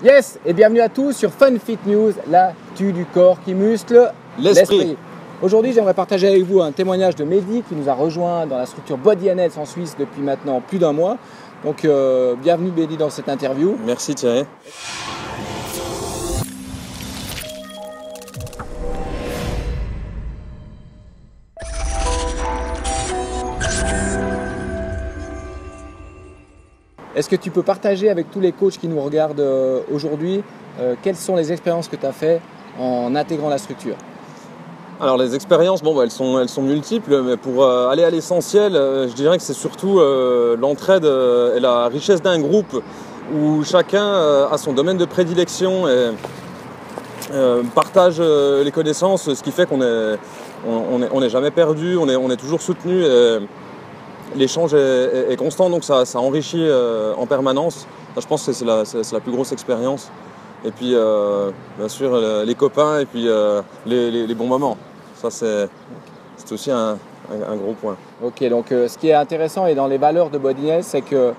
Yes, et bienvenue à tous sur Fun Fit News, l'actu du corps qui muscle l'esprit. Aujourd'hui, j'aimerais partager avec vous un témoignage de Mehdi qui nous a rejoint dans la structure Body & Health en Suisse depuis maintenant plus d'un mois. Donc, bienvenue Mehdi dans cette interview. Merci Thierry. Est-ce que tu peux partager avec tous les coachs qui nous regardent aujourd'hui quelles sont les expériences que tu as faites en intégrant la structure? Alors les expériences, elles sont multiples, mais pour aller à l'essentiel, je dirais que c'est surtout l'entraide et la richesse d'un groupe où chacun a son domaine de prédilection et partage les connaissances, ce qui fait qu'on n'est jamais perdu, on est toujours soutenu. L'échange est constant, donc ça enrichit en permanence. Ça, je pense que c'est la plus grosse expérience. Et puis, bien sûr, les copains et puis les bons moments. Ça, c'est aussi un gros point. Ok, donc ce qui est intéressant et dans les valeurs de Body & Health, c'est que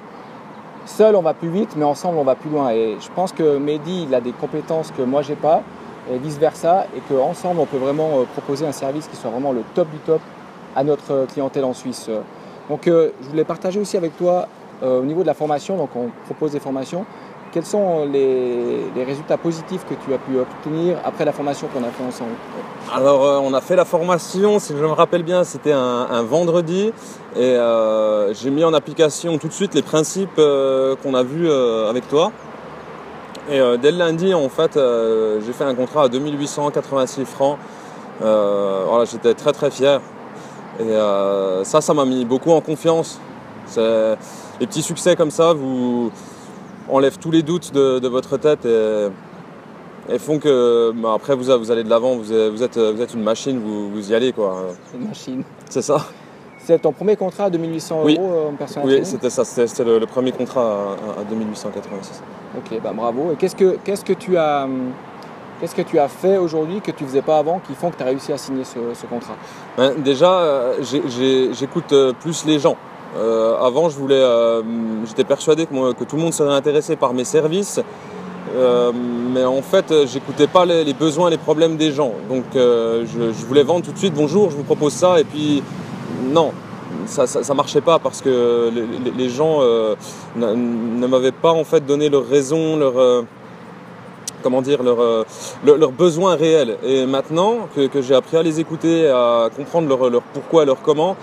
seul on va plus vite, mais ensemble on va plus loin. Et je pense que Mehdi, il a des compétences que moi j'ai pas, et vice versa, et qu'ensemble on peut vraiment proposer un service qui soit vraiment le top du top à notre clientèle en Suisse. Donc je voulais partager aussi avec toi au niveau de la formation, donc on propose des formations. Quels sont les résultats positifs que tu as pu obtenir après la formation qu'on a fait ensemble? Alors on a fait la formation, si je me rappelle bien, c'était un vendredi et j'ai mis en application tout de suite les principes qu'on a vus avec toi. Et dès le lundi, en fait, j'ai fait un contrat à 2886 francs. Voilà, j'étais très très fier. Et ça m'a mis beaucoup en confiance. Les petits succès comme ça vous enlèvent tous les doutes de votre tête et font que après vous allez de l'avant, vous êtes une machine, vous y allez quoi. Une machine. C'est ça. C'est ton premier contrat à 2800 oui. euros en personnel? Oui, c'était ça, c'était le premier contrat à 2886. Ok, bravo. Et qu'est-ce que tu as fait aujourd'hui que tu ne faisais pas avant qui font que tu as réussi à signer ce contrat? Déjà, j'écoute plus les gens. Avant, j'étais persuadé que tout le monde serait intéressé par mes services, mais en fait, j'écoutais pas les besoins, les problèmes des gens. Donc, je voulais vendre tout de suite. Bonjour, je vous propose ça, et puis non. Ça marchait pas parce que les gens ne m'avaient pas en fait donné leur raison, leurs besoins réels. Et maintenant que j'ai appris à les écouter, à comprendre leur pourquoi, leur comment,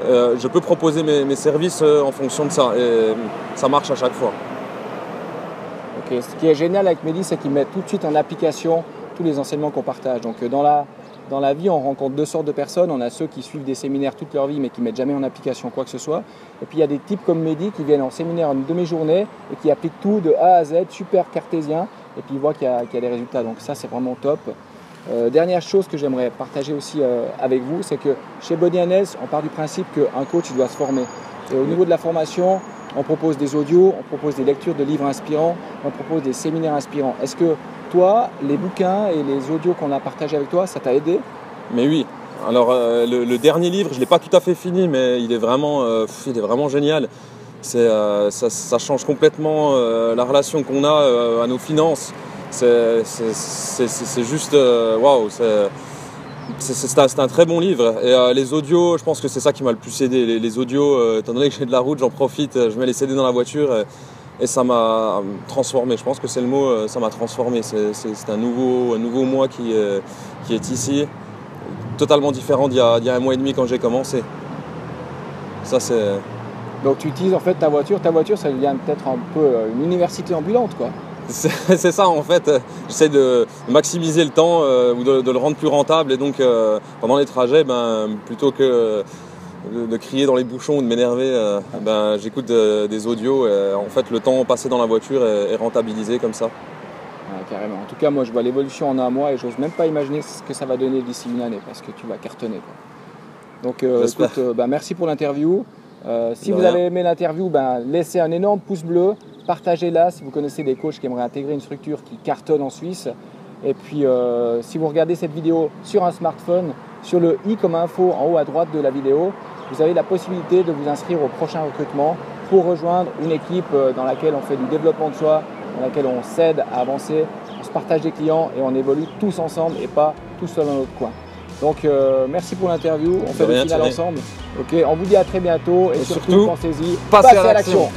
je peux proposer mes services en fonction de ça. Et ça marche à chaque fois. Ok, ce qui est génial avec Mehdi, c'est qu'il met tout de suite en application tous les enseignements qu'on partage. Donc dans la vie, on rencontre deux sortes de personnes. On a ceux qui suivent des séminaires toute leur vie mais qui ne mettent jamais en application quoi que ce soit. Et puis il y a des types comme Mehdi qui viennent en séminaire une demi-journée et qui appliquent tout de A à Z, super cartésien, et puis ils voient qu'il y a des résultats. Donc ça, c'est vraiment top. Dernière chose que j'aimerais partager aussi avec vous, c'est que chez Body & Health, on part du principe qu'un coach doit se former. Et au niveau de la formation, on propose des audios, on propose des lectures de livres inspirants, on propose des séminaires inspirants. Est-ce que toi, les bouquins et les audios qu'on a partagés avec toi, ça t'a aidé? Mais oui. Alors le dernier livre, je ne l'ai pas tout à fait fini, mais il est vraiment génial. Ça change complètement la relation qu'on a à nos finances. C'est juste waouh. C'est un très bon livre. Et les audios, je pense que c'est ça qui m'a le plus aidé. Les audios, étant donné que j'ai de la route, j'en profite, je mets les CD dans la voiture. Et ça m'a transformé, je pense que c'est le mot, ça m'a transformé. C'est un nouveau moi qui est ici, totalement différent d'il y a un mois et demi quand j'ai commencé. Ça, c'est... Donc tu utilises en fait ta voiture, ça devient peut-être un peu une université ambulante quoi. C'est ça en fait, j'essaie de maximiser le temps ou de le rendre plus rentable et donc pendant les trajets, plutôt que de crier dans les bouchons ou de m'énerver, j'écoute des audios et en fait le temps passé dans la voiture est rentabilisé comme ça. Ouais, carrément. En tout cas, moi je vois l'évolution en un mois et j'ose même pas imaginer ce que ça va donner d'ici une année parce que tu vas cartonner quoi. Donc écoute, merci pour l'interview. Si vous avez aimé l'interview, laissez un énorme pouce bleu, partagez-la si vous connaissez des coachs qui aimeraient intégrer une structure qui cartonne en Suisse. Et puis si vous regardez cette vidéo sur un smartphone, sur le i comme info en haut à droite de la vidéo, vous avez la possibilité de vous inscrire au prochain recrutement pour rejoindre une équipe dans laquelle on fait du développement de soi, dans laquelle on s'aide à avancer, on se partage des clients et on évolue tous ensemble et pas tout seul dans notre coin. Donc merci pour l'interview, on fait le final ensemble. Ok, on vous dit à très bientôt et surtout pensez-y, passez à l'action.